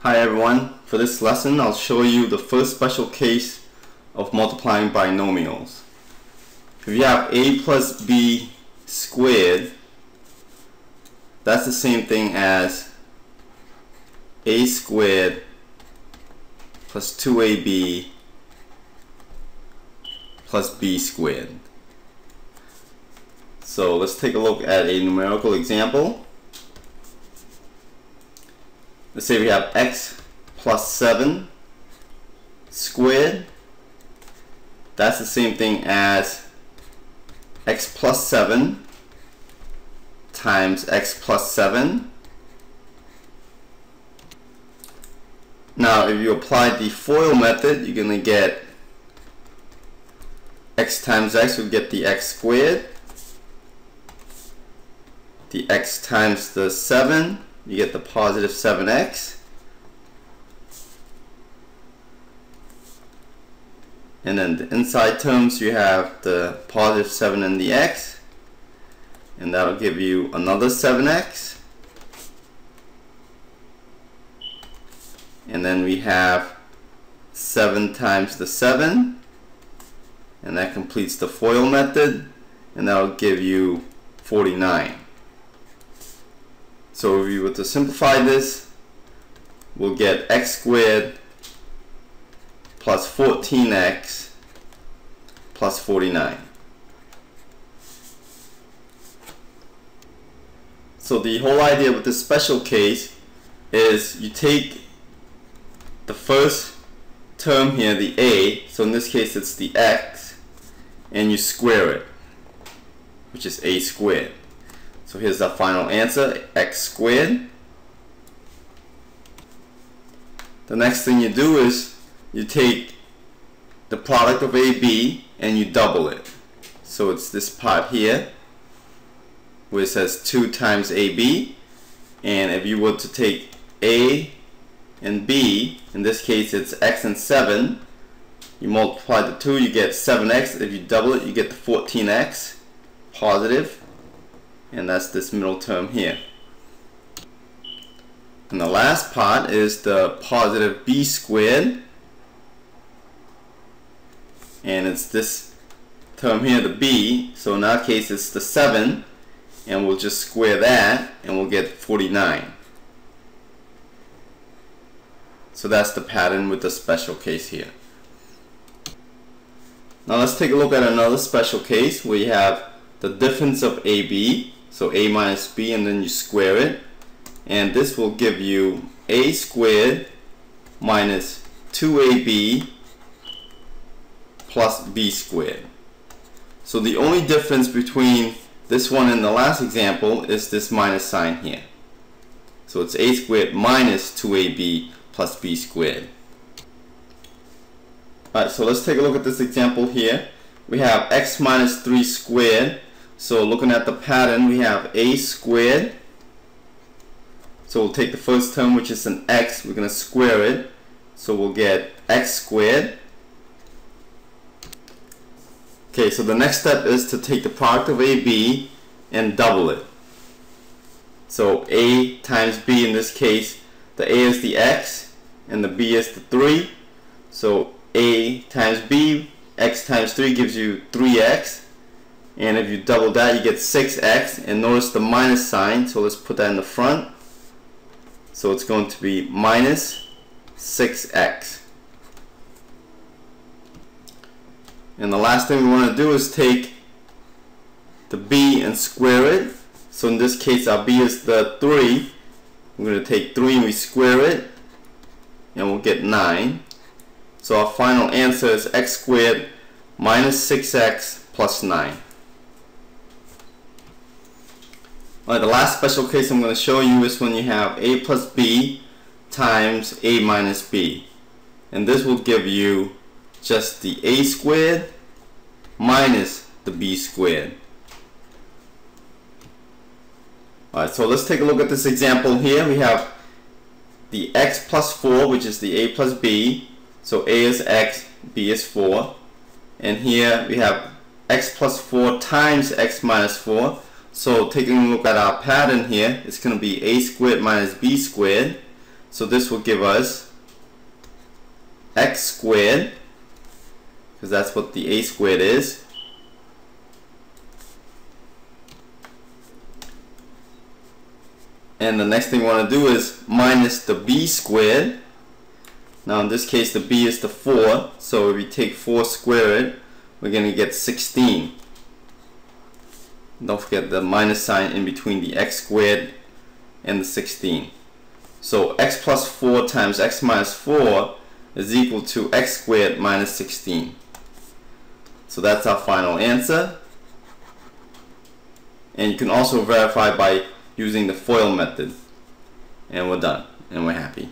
Hi everyone, for this lesson I'll show you the first special case of multiplying binomials. If you have a plus b squared, that's the same thing as a squared plus 2ab plus b squared. So let's take a look at a numerical example. Let's say we have x plus 7 squared. That's the same thing as x plus 7 times x plus 7. Now if you apply the FOIL method, you're going to get x times x will get the x squared. The x times the 7, you get the positive 7x. And then the inside terms, you have the positive 7 and the x. And that'll give you another 7x. And then we have 7 times the 7. And that completes the FOIL method. And that'll give you 49. So if you were to simplify this, we'll get x squared plus 14x plus 49. So the whole idea with this special case is you take the first term here, the a, so in this case it's the x, and you square it, which is a squared. So here's our final answer, x squared. The next thing you do is you take the product of AB and you double it. So it's this part here where it says 2 times AB, and if you were to take A and B, in this case it's x and 7, you multiply the 2, you get 7x. If you double it, you get the 14x positive. And that's this middle term here. And the last part is the positive b squared. And it's this term here, the b. So in our case it's the 7. And we'll just square that and we'll get 49. So that's the pattern with the special case here. Now let's take a look at another special case where you have the difference of AB. So a minus b, and then you square it, and this will give you a squared minus 2ab plus b squared. So the only difference between this one and the last example is this minus sign here. So it's a squared minus 2ab plus b squared. Alright, so let's take a look at this example here. We have x minus 3 squared. So looking at the pattern, we have a squared. So we'll take the first term, which is an x, we're going to square it. So we'll get x squared. Okay, so the next step is to take the product of AB and double it. So a times b, in this case, the a is the x and the b is the 3. So a times b, x times 3 gives you 3x. And if you double that, you get 6x, and notice the minus sign, so let's put that in the front. So it's going to be minus 6x. And the last thing we want to do is take the b and square it. So in this case our b is the 3. We're going to take 3 and we square it, and we'll get 9. So our final answer is x squared minus 6x plus 9. Alright, the last special case I'm going to show you is when you have a plus b times a minus b. And this will give you just the a squared minus the b squared. Alright, so let's take a look at this example here. We have the x plus 4, which is the a plus b. So a is x, b is 4. And here we have x plus 4 times x minus 4. So taking a look at our pattern here, it's going to be a squared minus b squared. So this will give us x squared, because that's what the a squared is, and the next thing we want to do is minus the b squared. Now in this case the b is the 4, so if we take 4 square it, we're going to get 16. Don't forget the minus sign in between the x squared and the 16. So x plus 4 times x minus 4 is equal to x squared minus 16. So that's our final answer. And you can also verify by using the FOIL method. And we're done. And we're happy.